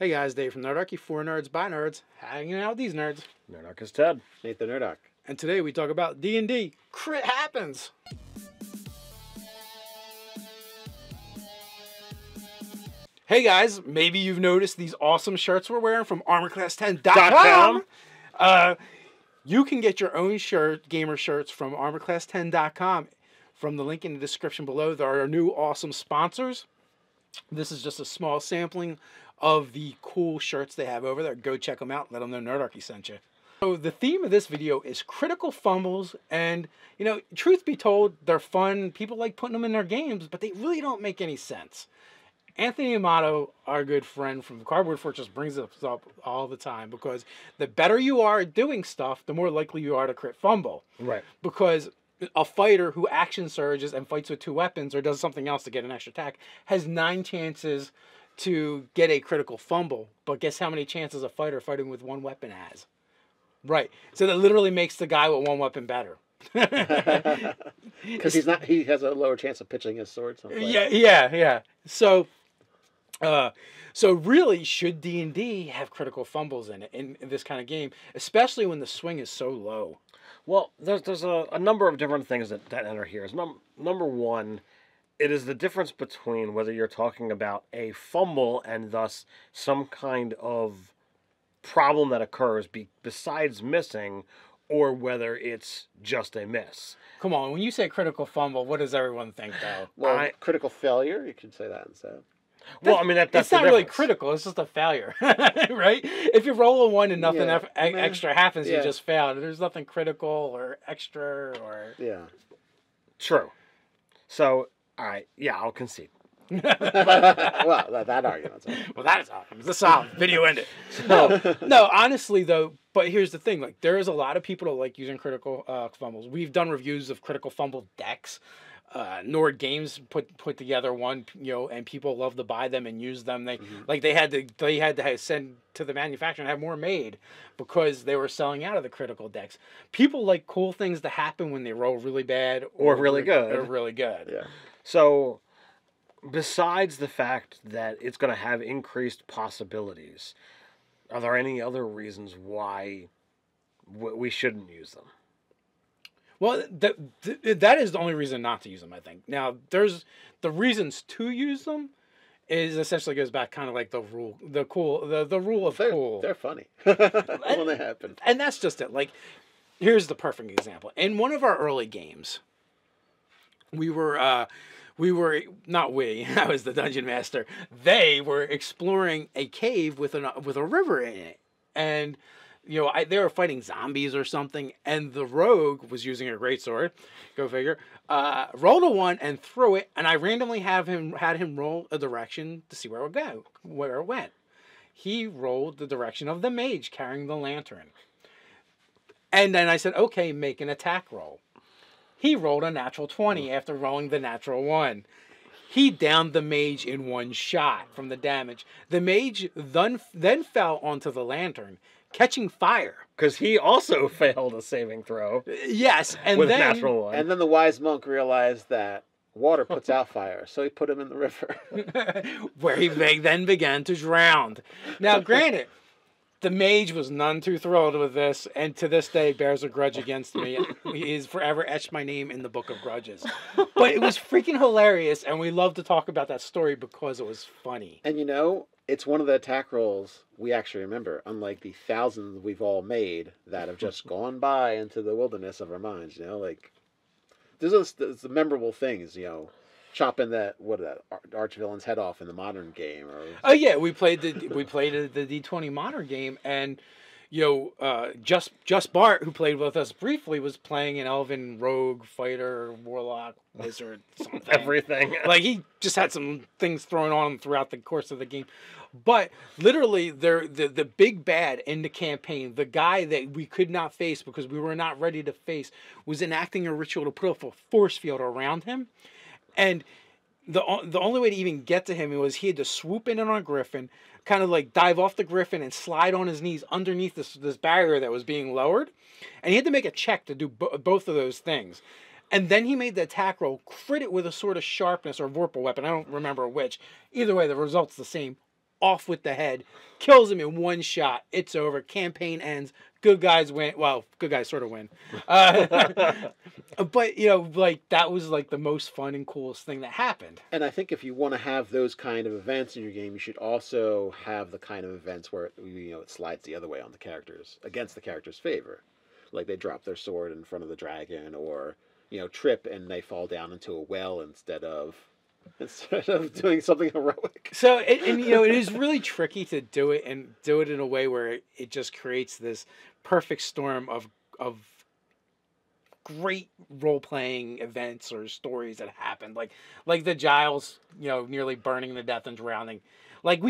Hey guys, Dave from Nerdarchy, for nerds, by nerds, hanging out with these nerds. Nerdarchy Ted. Nate the Nerdarch. And today we talk about D&D. Crit happens! Hey guys, maybe you've noticed these awesome shirts we're wearing from armorclass10.com. You can get your own gamer shirts from armorclass10.com from the link in the description below. There are new awesome sponsors. This is just a small sampling of the cool shirts they have over there. Go check them out. Let them know Nerdarchy sent you. So the theme of this video is critical fumbles, and you know, truth be told, they're fun. People like putting them in their games, but they really don't make any sense. Anthony Amato, our good friend from Cardboard Fortress, brings this up all the time because the better you are at doing stuff, the more likely you are to crit fumble. Right. Because a fighter who action surges and fights with 2 weapons or does something else to get an extra attack has 9 chances to get a critical fumble. But guess how many chances a fighter fighting with 1 weapon has? Right. So that literally makes the guy with 1 weapon better. Because he has a lower chance of pitching his sword someplace. Yeah. So really, should D&D have critical fumbles in it in this kind of game, especially when the swing is so low? Well, there's a number of different things that enter here. Number one, it is the difference between whether you're talking about a fumble and thus some kind of problem that occurs besides missing, or whether it's just a miss. Come on, when you say critical fumble, what does everyone think, though? Well, critical failure, you could say that instead. Well, I mean, that's it's not really critical. It's just a failure, right? If you roll a 1 and nothing extra happens, you just failed. There's nothing critical or extra or... Yeah. True. So, all right, yeah, I'll concede. Well, that argument's over. Well, that is awesome. It's a solid video ended. No, honestly, though, but here's the thing. Like, there is a lot of people that like using critical fumbles. We've done reviews of critical fumble decks. Nord Games put together one, and people love to buy them and use them. They had to send to the manufacturer and have more made because they were selling out of the critical decks. People like cool things to happen when they roll really bad or really good. Or really good. Yeah. So, besides the fact that it's going to have increased possibilities, are there any other reasons why we shouldn't use them? Well, that is the only reason not to use them, I think. Now, there's the reasons to use them is essentially goes back kind of like the rule of cool. They're funny when they happen. And that's just it. Like, here's the perfect example. In one of our early games, I was the dungeon master. They were exploring a cave with a river in it. And they were fighting zombies or something, and the rogue was using a greatsword. Go figure. Rolled a 1 and threw it, and I randomly had him roll a direction to see where it went. He rolled the direction of the mage carrying the lantern. And then I said, okay, make an attack roll. He rolled a natural 20 after rolling the natural 1. He downed the mage in 1 shot from the damage. The mage then fell onto the lantern, catching fire. Because he also failed a saving throw. Yes, and with then natural 1. And then the wise monk realized that water puts out fire, so he put him in the river. Where he then began to drown. Now, granted, the mage was none too thrilled with this, and to this day bears a grudge against me. He's forever etched my name in the book of grudges. But it was freaking hilarious, and we love to talk about that story because it was funny. And it's one of the attack rolls we actually remember, unlike the thousands we've all made that have just gone by into the wilderness of our minds. There's the memorable things, chopping that archvillain's head off in the modern game. We played the D20 modern game, and just Bart, who played with us briefly, was playing an elven rogue fighter, warlock, wizard, something. Everything. Like, he just had some things thrown on him throughout the course of the game. But literally, the big bad in the campaign, the guy that we could not face because we were not ready to face, was enacting a ritual to put up a force field around him. And the only way to even get to him was he had to swoop in on a griffin, kind of like dive off the griffin and slide on his knees underneath this barrier that was being lowered. And he had to make a check to do both of those things. And then he made the attack roll, crit it with a sword of sharpness or vorpal weapon. I don't remember which. Either way, the result's the same. off with the head, kills him in one shot. It's over. Campaign ends. Good guys win. Well, good guys sort of win. But, you know, like, that was, like, the most fun and coolest thing that happened. And I think if you want to have those kind of events in your game, you should also have the kind of events where, you know, it slides the other way on the characters, against the character's favor. Like, they drop their sword in front of the dragon, or, you know, trip and they fall down into a well instead of doing something heroic. So, and you know, it is really tricky to do it and do it in a way where it just creates this perfect storm of great role-playing events or stories that happened. Like the Giles, you know, nearly burning to death and drowning. Like,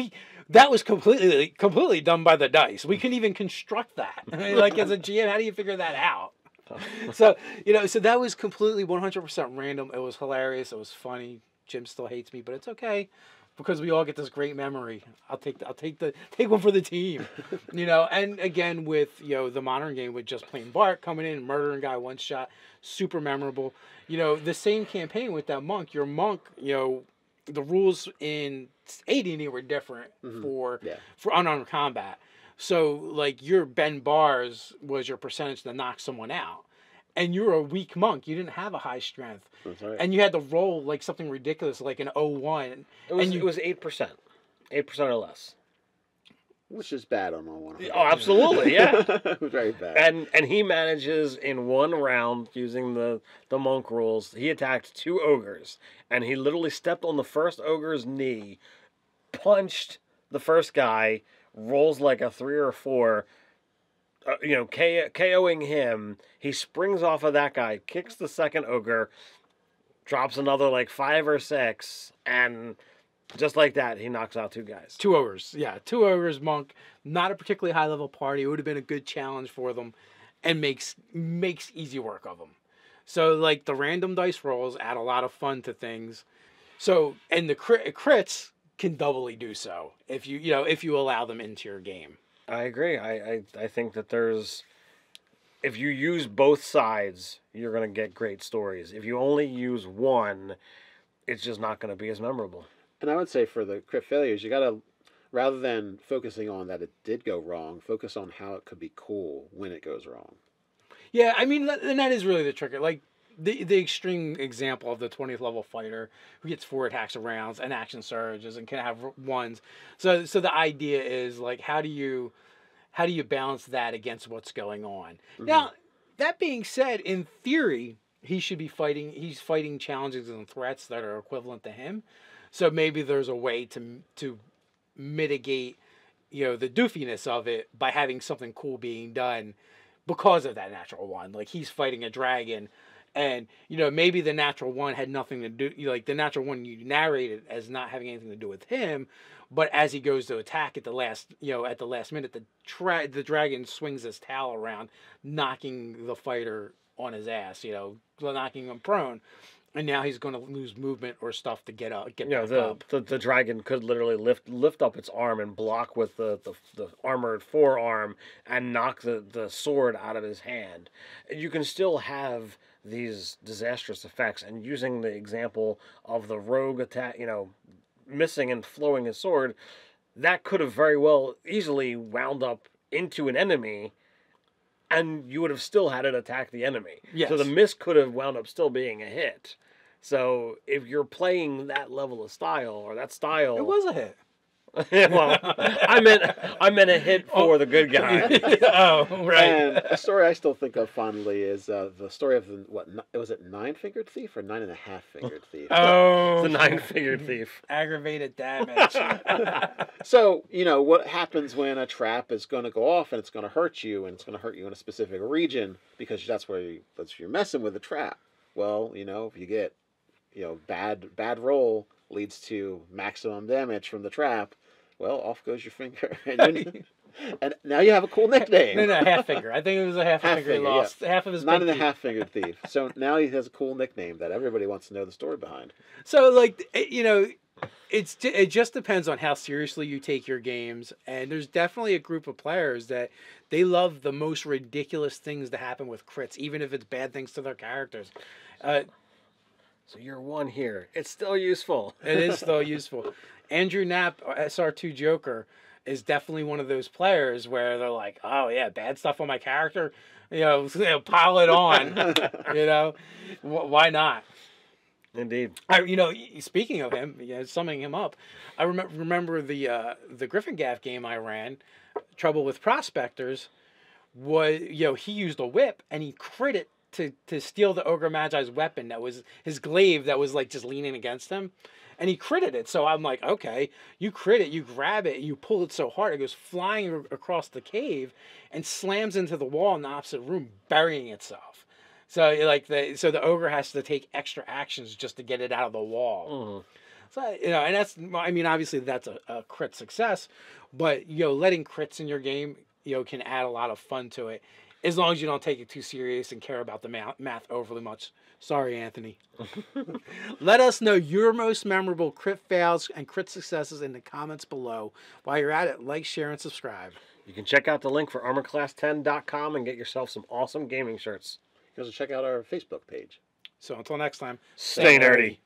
that was completely done by the dice. We couldn't even construct that. I mean, like, as a GM, how do you figure that out? So, you know, so that was completely 100% random. It was hilarious. It was funny. Jim still hates me, but it's okay because we all get this great memory. I'll take one for the team, you know. And again, with, you know, the modern game with just plain Bart coming in, murdering a guy one shot, super memorable. You know, the same campaign with that monk. Your monk, you know, the rules in AD&D were different for unarmed combat. So, like, your Ben Bars was your percentage to knock someone out. And you were a weak monk. You didn't have a high strength. That's right. And you had to roll, like, something ridiculous, like an 01. It was 8%. 8% or less. Which is bad on all one. Oh, absolutely, yeah. Very bad. And he manages in one round, using the monk rules, he attacked 2 ogres. And he literally stepped on the first ogre's knee, punched the first guy, rolls like a 3 or 4, you know, KOing him. He springs off of that guy, kicks the second ogre, drops another like 5 or 6, and just like that, he knocks out 2 guys. 2 ogres. Yeah, 2 ogres, monk. Not a particularly high-level party. It would have been a good challenge for them and makes easy work of them. So, like, the random dice rolls add a lot of fun to things. So, and the crits can doubly do so if you allow them into your game. I agree. I think that if you use both sides, you're going to get great stories. If you only use one, it's just not going to be as memorable. And I would say for the crit failures, you got to, rather than focusing on that it did go wrong, focus on how it could be cool when it goes wrong. Yeah, I mean, and that is really the trick. Like, the extreme example of the 20th level fighter who gets 4 attacks of rounds and action surges and can have ones. So the idea is, like, how do you balance that against what's going on? Mm-hmm. Now, that being said, in theory, he's fighting challenges and threats that are equivalent to him. So maybe there's a way to mitigate, you know, the doofiness of it by having something cool being done because of that natural one. Like, he's fighting a dragon. And, you know, maybe the natural one had nothing to do, like, the natural one you narrated as not having anything to do with him, but as he goes to attack at the last minute, the dragon swings his tail around, knocking the fighter on his ass, you know, knocking him prone. And now he's going to lose movement or stuff to get up. The dragon could literally lift up its arm and block with the armored forearm and knock the sword out of his hand. You can still have these disastrous effects, and using the example of the rogue attack, you know, missing and flowing his sword, that could have very well easily wound up into an enemy, and you would have still had it attack the enemy. Yes. So the miss could have wound up still being a hit. So if you're playing that level of style, or that style, it was a hit. Well, I meant a hit for the good guy. Oh, right. And a story I still think of fondly is the story of was it 9-fingered thief or 9.5-fingered thief? Oh, the 9-fingered thief. Aggravated damage. So, you know, what happens when a trap is going to go off and it's going to hurt you, and it's going to hurt you in a specific region because that's where you're messing with the trap. Well, you know, if you get, you know, bad roll leads to maximum damage from the trap. Well, off goes your finger, and now you have a cool nickname. No, half finger. I think it was a half finger he lost. Yeah. Half of his 9.5-fingered thief. So now he has a cool nickname that everybody wants to know the story behind. So, like, you know, it just depends on how seriously you take your games, and there's definitely a group of players that they love the most ridiculous things to happen with crits, even if it's bad things to their characters. So you're one here. It's still useful. It is still useful. Andrew Knapp, SR2 Joker, is definitely one of those players where they're like, oh yeah, bad stuff on my character, pile it on, why not? Indeed. Speaking of him, summing him up, I remember the Griffin Gaff game I ran, Trouble with Prospectors, was he used a whip and he crit it to steal the Ogre Magi's weapon that was his glaive that was like just leaning against him. And he critted it. So I'm like, okay, you crit it, you grab it, you pull it so hard, it goes flying across the cave and slams into the wall in the opposite room, burying itself. So the ogre has to take extra actions just to get it out of the wall. So and that's, obviously that's a crit success, but letting crits in your game can add a lot of fun to it, as long as you don't take it too serious and care about the math overly much. Sorry, Anthony. Let us know your most memorable crit fails and crit successes in the comments below. While you're at it, like, share, and subscribe. You can check out the link for armorclass10.com and get yourself some awesome gaming shirts. You can also check out our Facebook page. So until next time, stay nerdy.